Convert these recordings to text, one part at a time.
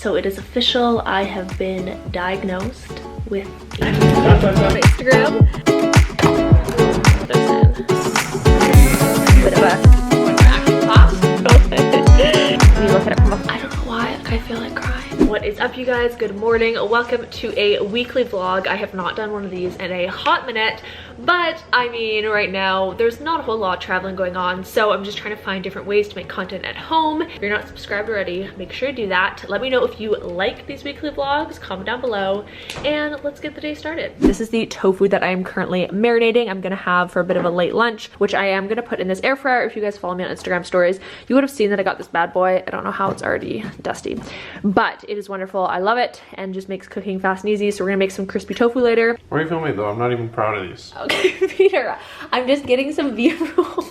So it is official, I have been diagnosed with ADHD on Instagram. Bit of a acting class. When you look at it from I don't know why, like I feel like crying. What is up, you guys? Good morning. Welcome to a weekly vlog. I have not done one of these in a hot minute, but I mean, right now there's not a whole lot of traveling going on, so I'm just trying to find different ways to make content at home. If you're not subscribed already, make sure to do that. Let me know if you like these weekly vlogs, comment down below, and let's get the day started. This is the tofu that I am currently marinating. I'm gonna have for a bit of a late lunch, which I am gonna put in this air fryer. If you guys follow me on Instagram stories, you would have seen that I got this bad boy. I don't know how it's already dusty, but it is wonderful. I love it and just makes cooking fast and easy. So we're gonna make some crispy tofu later. Why are you filming though? I'm not even proud of these. Okay, Peter, I'm just getting some B-roll.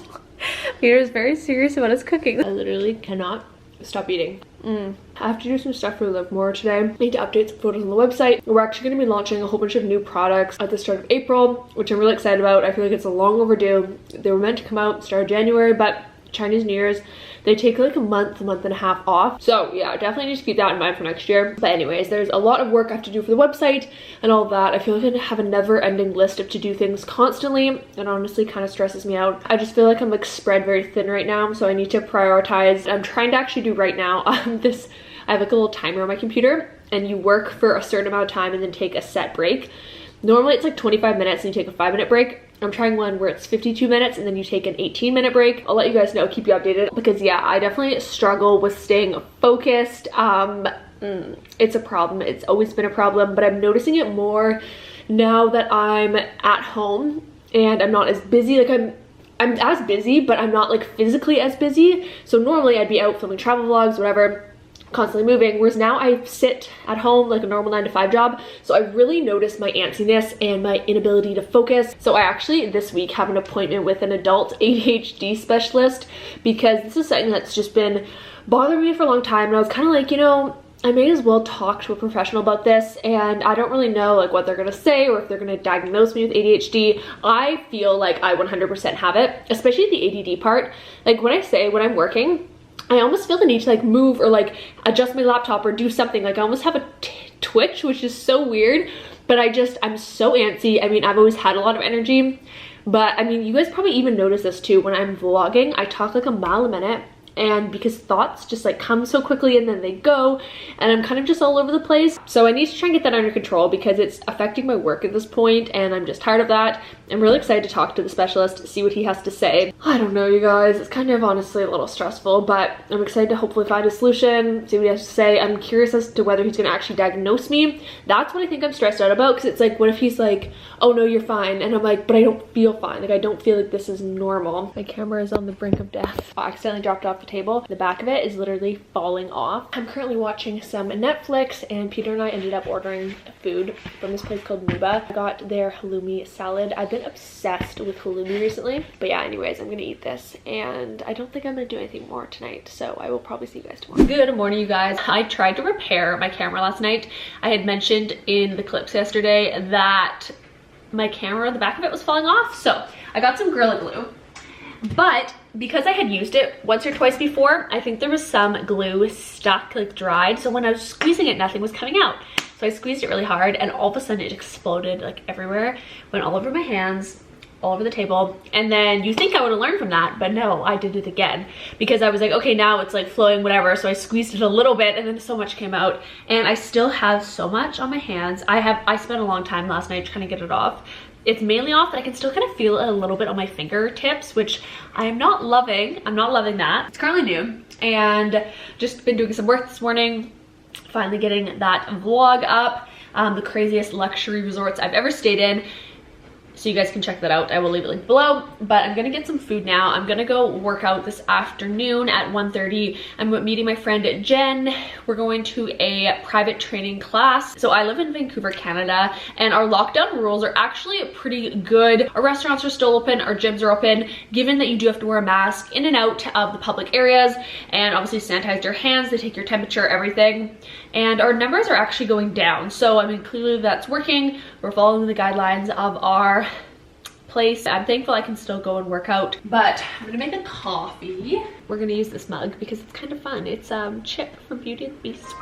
Peter is very serious about his cooking. I literally cannot stop eating. I have to do some stuff for Live More today. I need to update some photos on the website. We're actually going to be launching a whole bunch of new products at the start of April, which I'm really excited about. I feel like it's a long overdue. They were meant to come out start of January, but Chinese New Year's, they take like a month and a half off. So yeah, definitely need to keep that in mind for next year. But anyways, there's a lot of work I have to do for the website and all that. I feel like I have a never-ending list of to-do things constantly, and honestly kind of stresses me out. I just feel like I'm like spread very thin right now, so I need to prioritize. I'm trying to actually do right now I have like a little timer on my computer, and you work for a certain amount of time and then take a set break. Normally it's like 25 minutes and you take a 5-minute break. I'm trying one where it's 52 minutes and then you take an 18-minute break. I'll let you guys know, keep you updated, because yeah, I definitely struggle with staying focused. It's a problem. It's always been a problem, but I'm noticing it more now that I'm at home and I'm not as busy. Like I'm as busy, but I'm not like physically as busy. So normally I'd be out filming travel vlogs, whatever, constantly moving, whereas now I sit at home like a normal 9-to-5 job. So I really noticed my antsiness and my inability to focus. So I actually this week have an appointment with an adult ADHD specialist, because this is something that's just been bothering me for a long time, and I was kind of like, you know, I may as well talk to a professional about this, and I don't really know like what they're gonna say or if they're gonna diagnose me with ADHD. I feel like I 100% have it, especially the ADD part. Like when I'm working, I almost feel the need to like move or like adjust my laptop or do something. Like I almost have a twitch, which is so weird, but I'm so antsy. I mean, I've always had a lot of energy, but I mean, you guys probably even notice this too. When I'm vlogging, I talk like a mile a minute, and because thoughts just like come so quickly and then they go, and I'm kind of just all over the place. So I need to try and get that under control, because it's affecting my work at this point and I'm just tired of that. I'm really excited to talk to the specialist, see what he has to say. I don't know, you guys, it's kind of honestly a little stressful, but I'm excited to hopefully find a solution, see what he has to say. I'm curious as to whether he's gonna actually diagnose me. That's what I think I'm stressed out about, because it's like, what if he's like, oh no, you're fine, and I'm like, but I don't feel fine. Like I don't feel like this is normal. My camera is on the brink of death. I accidentally dropped it off the table. The back of it is literally falling off. I'm currently watching some Netflix, and Peter and I ended up ordering food from this place called Nuba. I got their halloumi salad. I've been obsessed with halloumi recently, but yeah, anyways, I'm gonna eat this, and I don't think I'm gonna do anything more tonight, so I will probably see you guys tomorrow. Good morning, you guys. I tried to repair my camera last night. I had mentioned in the clips yesterday that my camera, the back of it was falling off, so I got some Gorilla Glue, but because I had used it once or twice before, I think there was some glue stuck, like dried, so when I was squeezing it, nothing was coming out. So I squeezed it really hard, and all of a sudden it exploded like everywhere, went all over my hands, all over the table. And then you think I would have learned from that, but no, I did it again, because I was like, okay, now it's like flowing, whatever. So I squeezed it a little bit, and then so much came out, and I still have so much on my hands. I spent a long time last night trying to get it off. It's mainly off, but I can still kind of feel it a little bit on my fingertips, which I am not loving. I'm not loving that. It's currently new, and just been doing some work this morning, finally getting that vlog up. The craziest luxury resorts I've ever stayed in. So you guys can check that out. I will leave a link below, but I'm gonna get some food now. I'm gonna go work out this afternoon at 1:30. I'm meeting my friend Jen. We're going to a private training class. So I live in Vancouver, Canada, and our lockdown rules are actually pretty good. Our restaurants are still open, our gyms are open, given that you do have to wear a mask in and out of the public areas, and obviously sanitize your hands, they take your temperature, everything. And our numbers are actually going down. So I mean, clearly that's working. We're following the guidelines of our place. I'm thankful I can still go and work out, but I'm gonna make a coffee. We're gonna use this mug because it's kind of fun. It's Chip from Beauty and the Beast.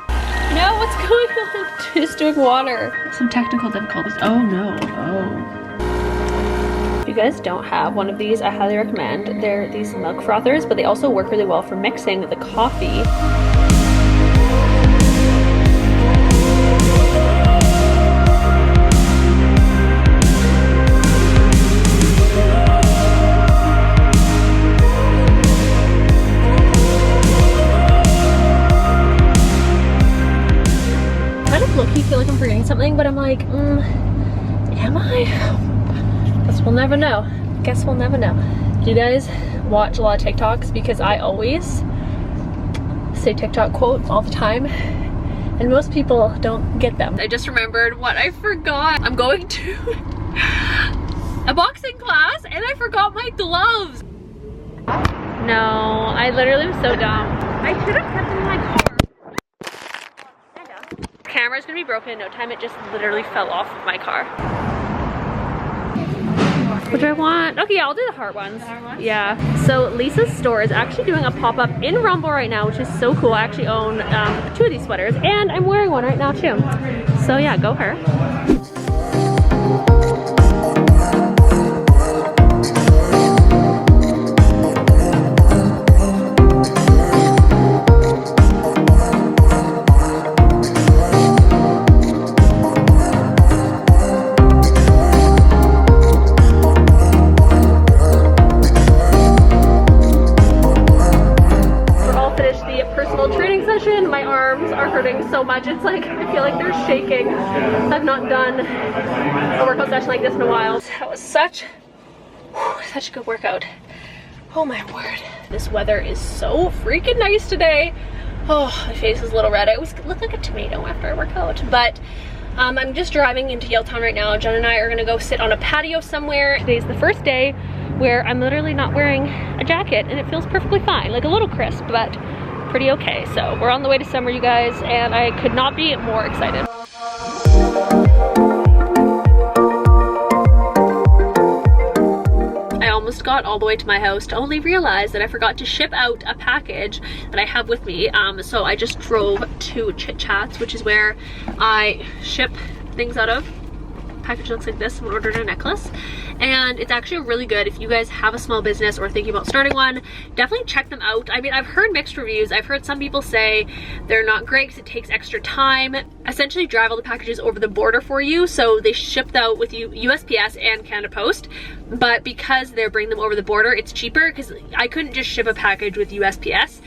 No, what's going on? Just doing water. Some technical difficulties. Oh no. Oh. If you guys don't have one of these, I highly recommend. They're these milk frothers, but they also work really well for mixing the coffee. I feel like I'm forgetting something, but I'm like, am I? Guess we'll never know. Guess we'll never know. Do you guys watch a lot of TikToks? Because I always say TikTok quotes all the time, and most people don't get them. I just remembered what I forgot. I'm going to a boxing class, and I forgot my gloves. No, I literally am so dumb. I should have kept them in my car. Camera's gonna be broken in no time. It just literally fell off of my car. What do I want? Okay, yeah, I'll do the heart ones. Yeah. So Lisa's store is actually doing a pop-up in Rumble right now, which is so cool. I actually own 2 of these sweaters, and I'm wearing one right now too. So yeah, go her. My arms are hurting so much. It's like, I feel like they're shaking. I've not done a workout session like this in a while. That was such a good workout. Oh my word. This weather is so freaking nice today. Oh, my face is a little red. I always look like a tomato after I work out. But I'm just driving into Yaletown right now. Jen and I are gonna go sit on a patio somewhere. Today's the first day where I'm literally not wearing a jacket, and it feels perfectly fine. Like a little crisp, but pretty okay. So we're on the way to summer, you guys, and I could not be more excited. I almost got all the way to my house to only realize that I forgot to ship out a package that I have with me. So I just drove to Chit Chats, which is where I ship things out of. Package looks like this. Someone ordered a necklace, and it's actually really good. If you guys have a small business or thinking about starting one, definitely check them out. I mean, I've heard mixed reviews. I've heard some people say they're not great because it takes extra time. Essentially drive all the packages over the border for you, so they ship out with you USPS and Canada Post, but because they're bringing them over the border, it's cheaper because I couldn't just ship a package with USPS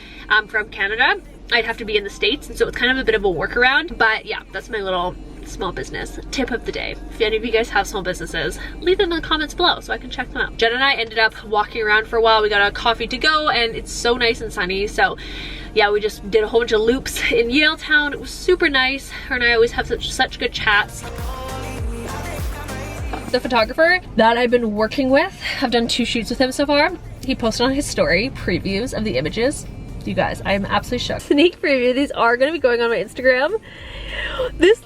from Canada. I'd have to be in the States, and so it's kind of a bit of a workaround. But yeah, that's my little small business tip of the day. If any of you guys have small businesses, leave them in the comments below so I can check them out. Jen and I ended up walking around for a while. We got a coffee to go, and it's so nice and sunny. So yeah, we just did a whole bunch of loops in Yaletown. It was super nice. Her and I always have such good chats. The photographer that I've been working with, I've done 2 shoots with him so far. He posted on his story previews of the images. You guys, I'm absolutely shook. Sneak preview, these are gonna be going on my Instagram. This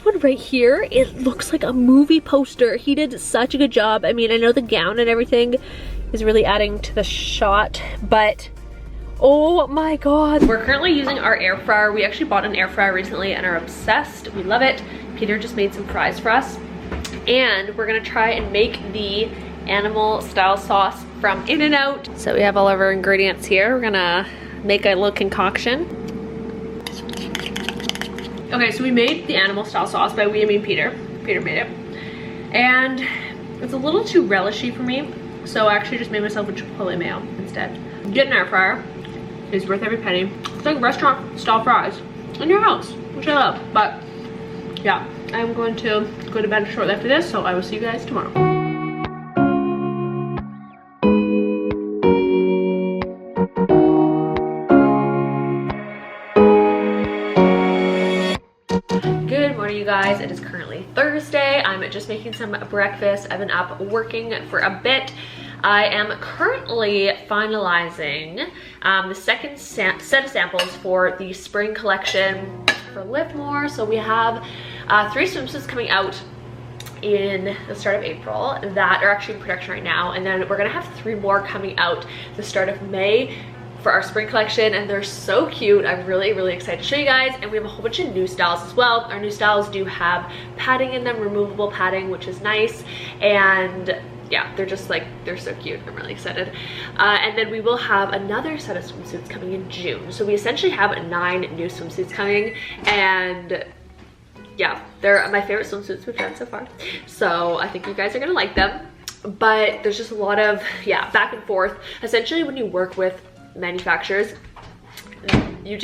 one right here, it looks like a movie poster. He did such a good job. I mean, I know the gown and everything is really adding to the shot, but oh my god. We're currently using our air fryer. We actually bought an air fryer recently and are obsessed. We love it. Peter just made some fries for us, and we're gonna try and make the animal style sauce from In-N-Out. So we have all of our ingredients here. We're gonna make a little concoction. Okay, so we made the animal style sauce. By we, I mean Peter. Peter made it. And it's a little too relishy for me, so I actually just made myself a chipotle mayo instead. Get an air fryer. It's worth every penny. It's like restaurant style fries in your house, which I love. But yeah, I'm going to go to bed shortly after this, so I will see you guys tomorrow. You guys, it is currently Thursday. I'm just making some breakfast. I've been up working for a bit. I am currently finalizing the second set of samples for the spring collection for Live More. So we have 3 swimsuits coming out in the start of April that are actually in production right now, and then we're gonna have 3 more coming out the start of May for our spring collection, and they're so cute. I'm really excited to show you guys. And we have a whole bunch of new styles as well. Our new styles do have padding in them, removable padding, which is nice. And yeah, they're just like, they're so cute. I'm really excited. And then we will have another set of swimsuits coming in June. So we essentially have 9 new swimsuits coming, and yeah, they're my favorite swimsuits we've done so far. So I think you guys are gonna like them. But there's just a lot of, yeah, back and forth. Essentially, when you work with manufacturers, you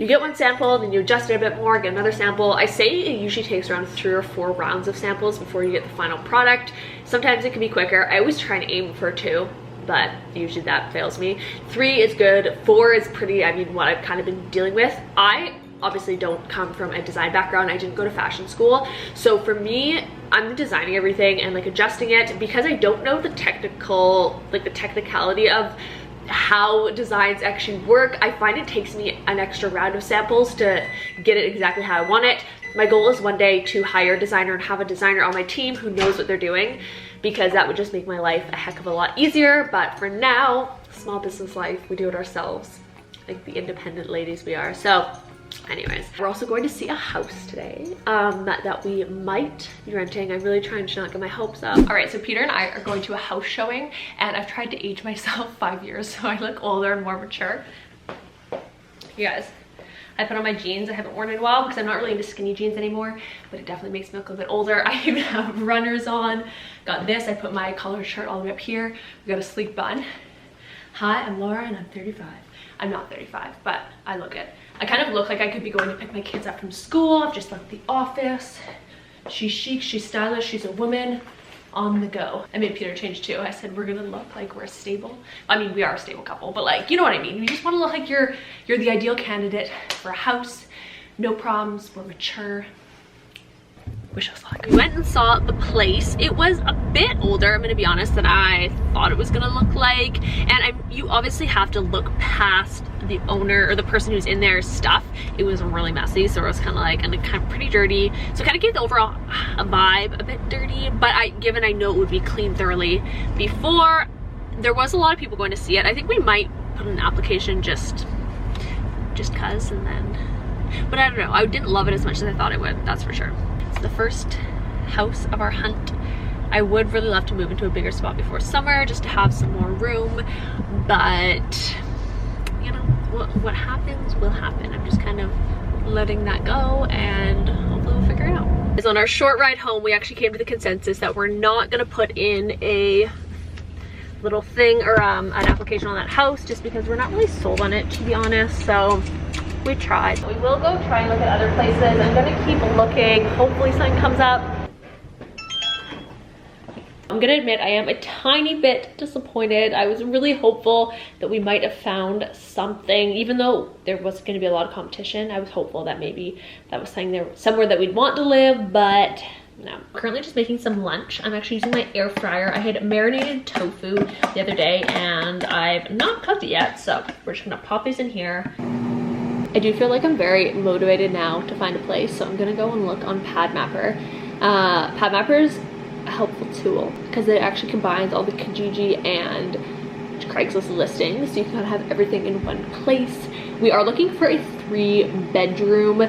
get one sample, then you adjust it a bit more, get another sample. I say it usually takes around 3 or 4 rounds of samples before you get the final product. Sometimes it can be quicker. I always try and aim for 2, but usually that fails me. 3 is good. 4 is pretty, I mean, what I've kind of been dealing with. I obviously don't come from a design background. I didn't go to fashion school. So for me, I'm designing everything and like adjusting it, because I don't know the technical, like the technicality of how designs actually work. I find it takes me an extra round of samples to get it exactly how I want it. My goal is one day to hire a designer and have a designer on my team who knows what they're doing, because that would just make my life a heck of a lot easier. But for now, small business life, we do it ourselves, like the independent ladies we are. So anyways, we're also going to see a house today that we might be renting. I'm really trying to not get my hopes up. All right, so Peter and I are going to a house showing, and I've tried to age myself 5 years so I look older and more mature. You guys, I put on my jeans I haven't worn in a while because I'm not really into skinny jeans anymore, but it definitely makes me look a bit older. I even have runners on. Got this, I put my collared shirt all the way up here. We got a sleek bun. Hi, I'm Laura and I'm 35. I'm not 35, but I look it. I kind of look like I could be going to pick my kids up from school. I've just left the office. She's chic, she's stylish, she's a woman on the go. I made Peter change too. I said we're gonna look like we're stable. I mean, we are a stable couple, but like, you know what I mean. You just want to look like you're the ideal candidate for a house. No problems, we're mature. Wish us luck. We went and saw the place. It was a bit older, I'm gonna be honest, than I thought it was gonna look like. And you obviously have to look past the owner or the person who's in their stuff. It was really messy, so it was kind of like, and kind of pretty dirty. So it kind of gave the overall vibe a bit dirty, but given I know it would be cleaned thoroughly before, there was a lot of people going to see it. I think we might put in an application just cause, and then, but I don't know. I didn't love it as much as I thought I would, that's for sure. It's the first house of our hunt. I would really love to move into a bigger spot before summer just to have some more room, but you know, what happens will happen. I'm just kind of letting that go, and hopefully we'll figure it out. So on our short ride home, we actually came to the consensus that we're not gonna put in a little thing or an application on that house, just because we're not really sold on it, to be honest. So we tried. We will go try and look at other places. I'm gonna keep looking. Hopefully something comes up. I'm gonna admit I am a tiny bit disappointed. I was really hopeful that we might have found something, even though there was gonna be a lot of competition. I was hopeful that maybe that was somewhere that we'd want to live, but no. Currently just making some lunch. I'm actually using my air fryer. I had marinated tofu the other day and I've not cooked it yet, so we're just gonna pop these in here. I do feel like I'm very motivated now to find a place, so I'm gonna go and look on PadMapper. PadMapper's a helpful tool because it actually combines all the Kijiji and Craigslist listings, so you can kind of have everything in one place. We are looking for a 3-bedroom.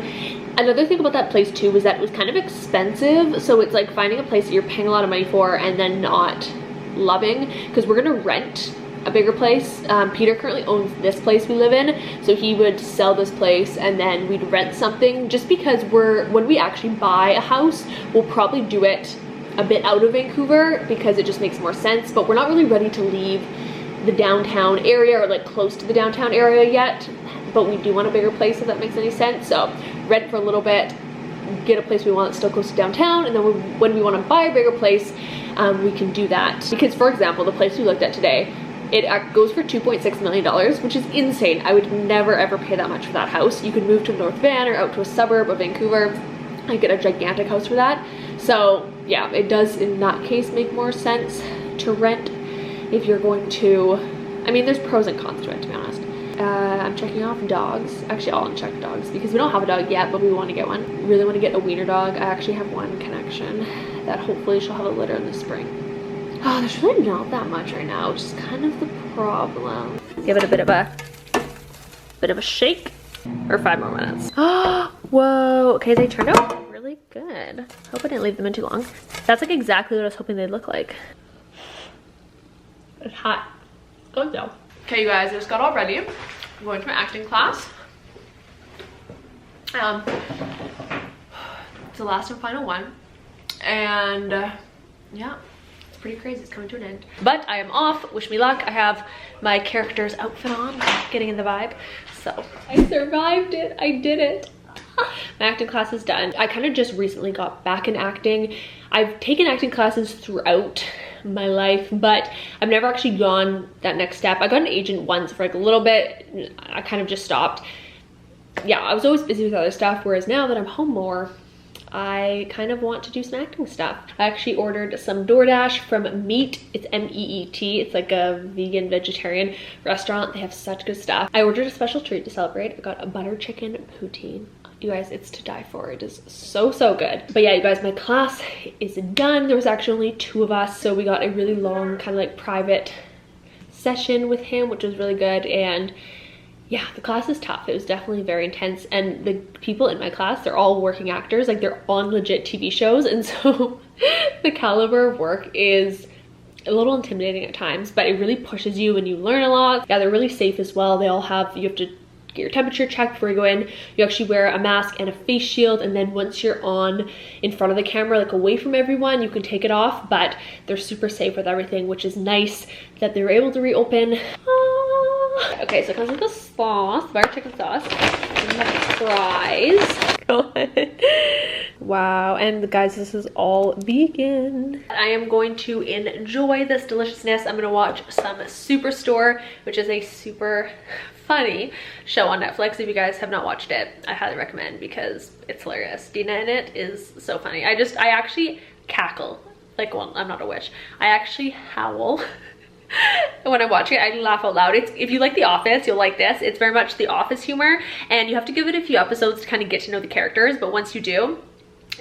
Another thing about that place too was that it was kind of expensive, so it's like finding a place that you're paying a lot of money for and then not loving, because we're gonna rent a bigger place. Peter currently owns this place we live in, so he would sell this place and then we'd rent something, just because when we actually buy a house, we'll probably do it a bit out of Vancouver because it just makes more sense, but we're not really ready to leave the downtown area or like close to the downtown area yet, but we do want a bigger place, if that makes any sense. So rent for a little bit, get a place we want that's still close to downtown, and then when we want to buy a bigger place, we can do that. Because for example, the place we looked at today, it goes for $2.6 million, which is insane. I would never ever pay that much for that house. You could move to North Van or out to a suburb of Vancouver and get a gigantic house for that. So yeah, it does in that case make more sense to rent if you're going to, I mean, there's pros and cons to it, to be honest. I'm checking off dogs. Actually, I'll uncheck dogs because we don't have a dog yet, but we want to get one. Really want to get a wiener dog. I actually have one connection that hopefully she'll have a litter in the spring. Oh, there's really not that much right now, which is kind of the problem. Give it a bit of a shake, or 5 more minutes. Whoa, okay, they turned out really good. Hope I didn't leave them in too long. That's like exactly what I was hoping they'd look like. It's hot. Good though. Okay, you guys, I just got all ready. I'm going to my acting class. It's the last and final one. And yeah, it's pretty crazy. It's coming to an end. But I am off. Wish me luck. I have my character's outfit on, getting in the vibe. So I survived it. I did it. My acting class is done. I kind of just recently got back in acting. I've taken acting classes throughout my life, but I've never actually gone that next step. I got an agent once for like a little bit. I kind of just stopped. Yeah, I was always busy with other stuff, whereas now that I'm home more, I kind of want to do some acting stuff. I actually ordered some DoorDash from Meat. It's M-E-E-T. It's like a vegan vegetarian restaurant. They have such good stuff. I ordered a special treat to celebrate. I got a butter chicken poutine. You guys, it's to die for. It is so, so good. But yeah, you guys, my class is done. There was actually only 2 of us, so we got a really long kind of like private session with him, which was really good. And yeah, the class is tough. It was definitely very intense. And the people in my class, they're all working actors. Like, they're on legit TV shows. And so the caliber of work is a little intimidating at times, but it really pushes you and you learn a lot. Yeah, they're really safe as well. They all have, you have to get your temperature checked before you go in. You actually wear a mask and a face shield, and then once you're on in front of the camera, like away from everyone, you can take it off, but they're super safe with everything, which is nice that they were able to reopen. Okay, so it comes with the sauce, butter chicken sauce, and the fries. Go ahead. Wow, and guys, this is all vegan. I am going to enjoy this deliciousness. I'm gonna watch some Superstore, which is a super funny show on Netflix. If you guys have not watched it, I highly recommend because it's hilarious. Dina in it is so funny. I actually cackle. Like, well, I'm not a witch. I actually howl. When I watch it, I laugh out loud. If you like The Office, you'll like this. It's very much The Office humor, and you have to give it a few episodes to kind of get to know the characters, but once you do,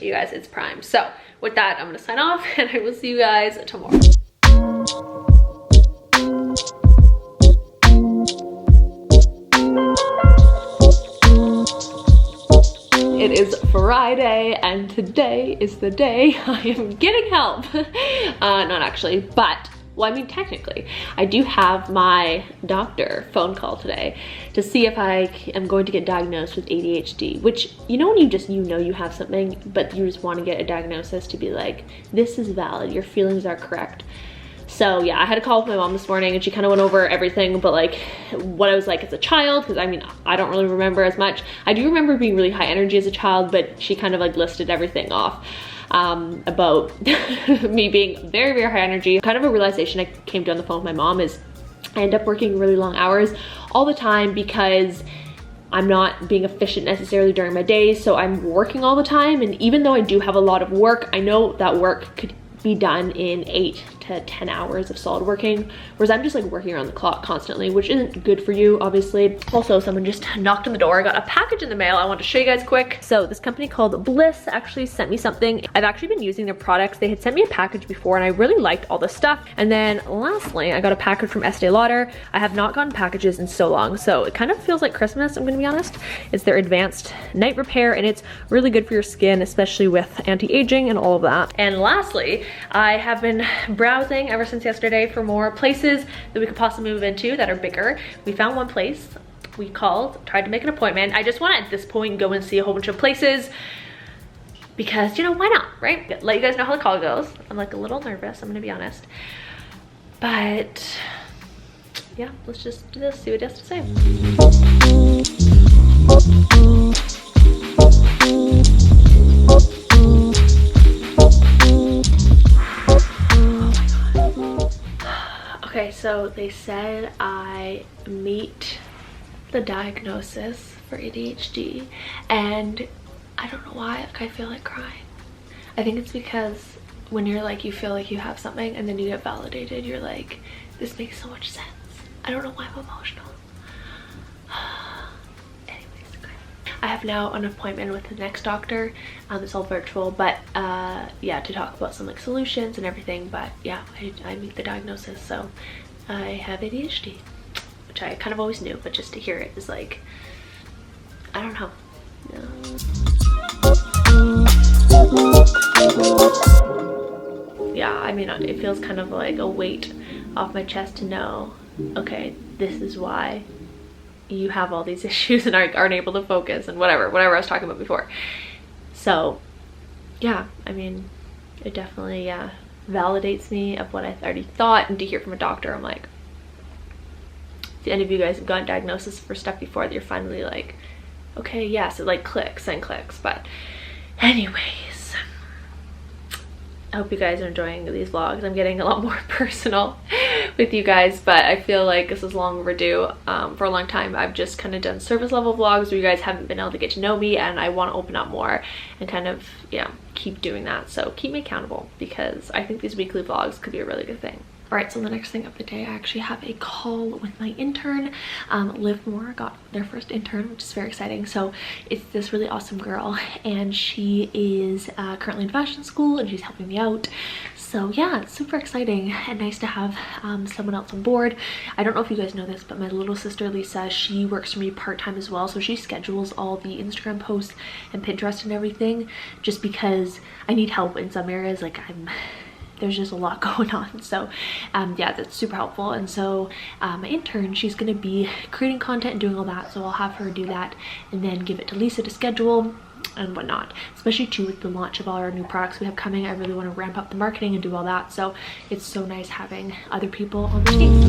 you guys, it's prime. So with that, I'm gonna sign off, and I will see you guys tomorrow. It is Friday, and today is the day I am getting help. Not actually, but well, I mean, technically, I do have my doctor phone call today to see if I am going to get diagnosed with ADHD, which, you know, when you know you have something, but you just want to get a diagnosis to be like, this is valid, your feelings are correct. So yeah, I had a call with my mom this morning, and she kind of went over everything, but like what I was like as a child, because I mean, I don't really remember as much. I do remember being really high energy as a child, but she kind of like listed everything off. About me being very, very high energy. Kind of a realization I came to on the phone with my mom is I end up working really long hours all the time because I'm not being efficient necessarily during my days, so I'm working all the time. And even though I do have a lot of work, I know that work could be done in 8 to 10 hours of solid working, whereas I'm just like working around the clock constantly, which isn't good for you, obviously. Also, someone just knocked on the door. I got a package in the mail. I want to show you guys quick. So this company called Bliss actually sent me something. I've actually been using their products. They had sent me a package before, and I really liked all the stuff. And then lastly, I got a package from Estee Lauder. I have not gotten packages in so long, so it kind of feels like Christmas, I'm gonna be honest. It's their advanced night repair, and it's really good for your skin, especially with anti-aging and all of that. And lastly, I have been browsing ever since yesterday for more places that we could possibly move into that are bigger. We found one place. We called, tried to make an appointment. I just want to at this point go and see a whole bunch of places because, you know, why not, right? Let you guys know how the call goes. I'm like a little nervous, I'm gonna be honest. But yeah, let's just do this, see what it has to say. Okay, so they said I meet the diagnosis for ADHD, and I don't know why, like, I feel like crying. I think it's because when you're like, you feel like you have something and then you get validated, you're like, this makes so much sense. I don't know why I'm emotional. Anyways, okay. I have now an appointment with the next doctor. It's all virtual, but yeah, to talk about some like solutions and everything. But yeah, I meet the diagnosis, so I have ADHD, which I kind of always knew, but just to hear it is like, I don't know. Yeah, I mean, it feels kind of like a weight off my chest to know, okay, this is why you have all these issues and aren't able to focus and whatever I was talking about before. So yeah, I mean, it definitely validates me of what I already thought, and to hear from a doctor, I'm like, if any of you guys have gotten diagnosis for stuff before, that you're finally like, okay, yes, it like clicks and clicks. But anyways, I hope you guys are enjoying these vlogs. I'm getting a lot more personal with you guys, but I feel like this is long overdue. For a long time, I've just kind of done service level vlogs where you guys haven't been able to get to know me, and I want to open up more and kind of, yeah, keep doing that. So keep me accountable, because I think these weekly vlogs could be a really good thing. All right, so the next thing of the day, I actually have a call with my intern. Live More got their first intern, which is very exciting. So it's this really awesome girl, and she is currently in fashion school, and she's helping me out. So yeah, it's super exciting and nice to have someone else on board. I don't know if you guys know this, but my little sister Lisa, she works for me part-time as well. So she schedules all the Instagram posts and Pinterest and everything, just because I need help in some areas. Like there's just a lot going on. So yeah, that's super helpful. And so my intern, she's gonna be creating content and doing all that. So I'll have her do that and then give it to Lisa to schedule and whatnot, especially too with the launch of all our new products we have coming. I really want to ramp up the marketing and do all that. So it's so nice having other people on the team.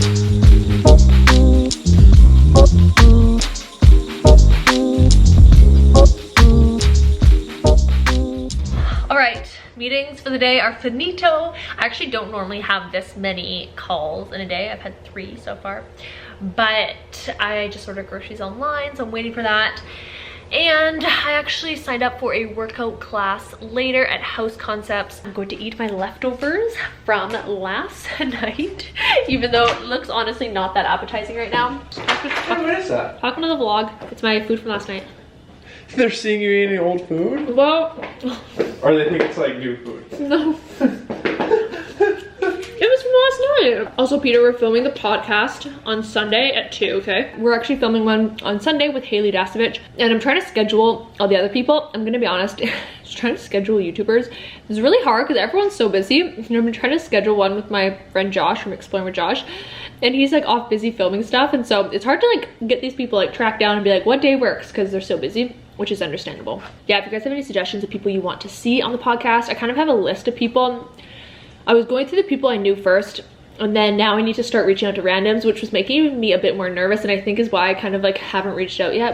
All right, meetings for the day are finito. I actually don't normally have this many calls in a day. I've had 3 so far, but I just ordered groceries online, so I'm waiting for that. And I actually signed up for a workout class later at House Concepts. I'm going to eat my leftovers from last night, even though it looks honestly not that appetizing right now. What is that? Talking to the vlog. It's my food from last night. They're seeing you eating old food? Well, or they think it's like new food? no. It was from last night. Also, Peter, we're filming the podcast on Sunday at 2, okay? We're actually filming one on Sunday with Haley Dasovich, and I'm trying to schedule all the other people. I'm gonna be honest, just trying to schedule YouTubers is really hard because everyone's so busy. You know, I've been trying to schedule one with my friend Josh from Exploring with Josh, and he's like off busy filming stuff, and so it's hard to like get these people like tracked down and be like, what day works, because they're so busy, which is understandable. Yeah, if you guys have any suggestions of people you want to see on the podcast, I kind of have a list of people. I was going through the people I knew first, and then now I need to start reaching out to randoms, which was making me a bit more nervous, and I think is why I kind of like haven't reached out yet.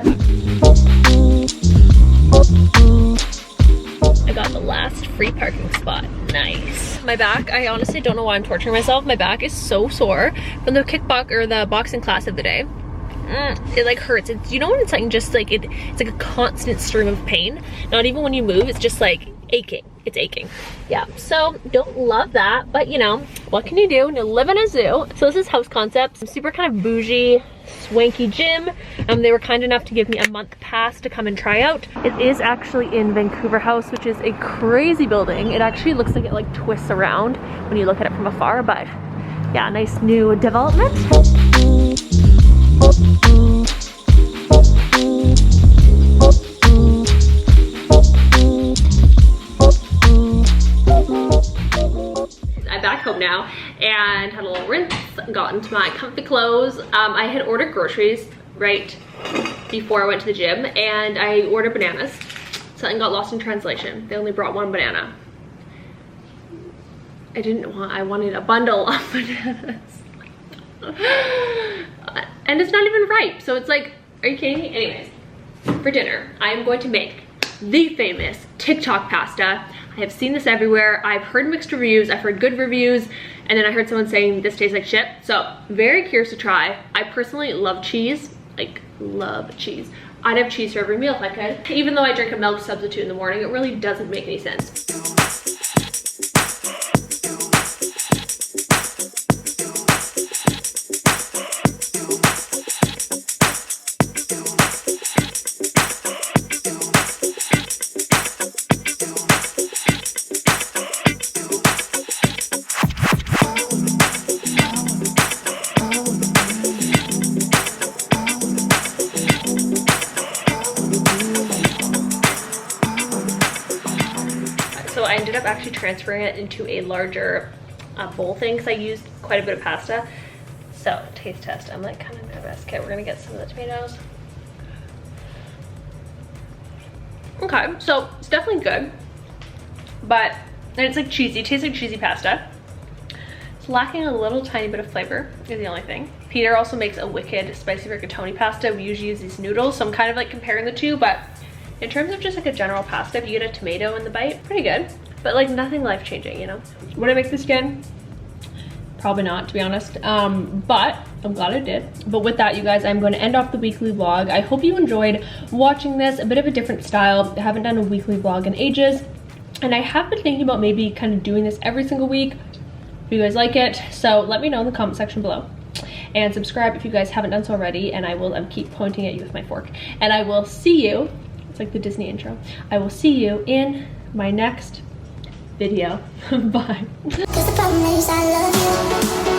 I got the last free parking spot. Nice. My back, I honestly don't know why I'm torturing myself. My back is so sore from the boxing class of the day. It like hurts. It's, you know when it's like just like it's like a constant stream of pain. Not even when you move, it's just like aching. It's aching. Yeah, so don't love that, but you know, what can you do? You live in a zoo. So this is House Concepts. I'm super kind of bougie, swanky gym. They were kind enough to give me a month pass to come and try out. It is actually in Vancouver House, which is a crazy building. It actually looks like it like twists around when you look at it from afar, but yeah, nice new development. I'm back home now and had a little rinse, got into my comfy clothes. I had ordered groceries right before I went to the gym, and I ordered bananas. Something got lost in translation. They only brought 1 banana. I wanted a bundle of bananas. And it's not even ripe, so it's like, are you kidding me? Anyways, for dinner, I am going to make the famous Tik Tok Pasta. I have seen this everywhere. I've heard mixed reviews, I've heard good reviews, and then I heard someone saying this tastes like shit. So very curious to try. I personally love cheese, like love cheese. I'd have cheese for every meal if I could. Even though I drink a milk substitute in the morning, it really doesn't make any sense. So I ended up actually transferring it into a larger bowl thing because I used quite a bit of pasta. So taste test, I'm like kind of nervous. Okay, we're gonna get some of the tomatoes. Okay, so it's definitely good, but and it's like cheesy, it tastes like cheesy pasta. It's lacking a little tiny bit of flavor is the only thing. Peter also makes a wicked spicy rigatoni pasta. We usually use these noodles, so I'm kind of like comparing the two, but in terms of just like a general pasta, if you get a tomato in the bite, pretty good, but like nothing life-changing, you know? Would I make this again? Probably not, to be honest, but I'm glad I did. But with that, you guys, I'm going to end off the weekly vlog. I hope you enjoyed watching this, a bit of a different style. I haven't done a weekly vlog in ages, and I have been thinking about maybe kind of doing this every single week if you guys like it. So let me know in the comment section below, and subscribe if you guys haven't done so already, and I will keep pointing at you with my fork, and I will see you, it's like the Disney intro, I will see you in my next video. Bye. 'Cause the problem is I love you.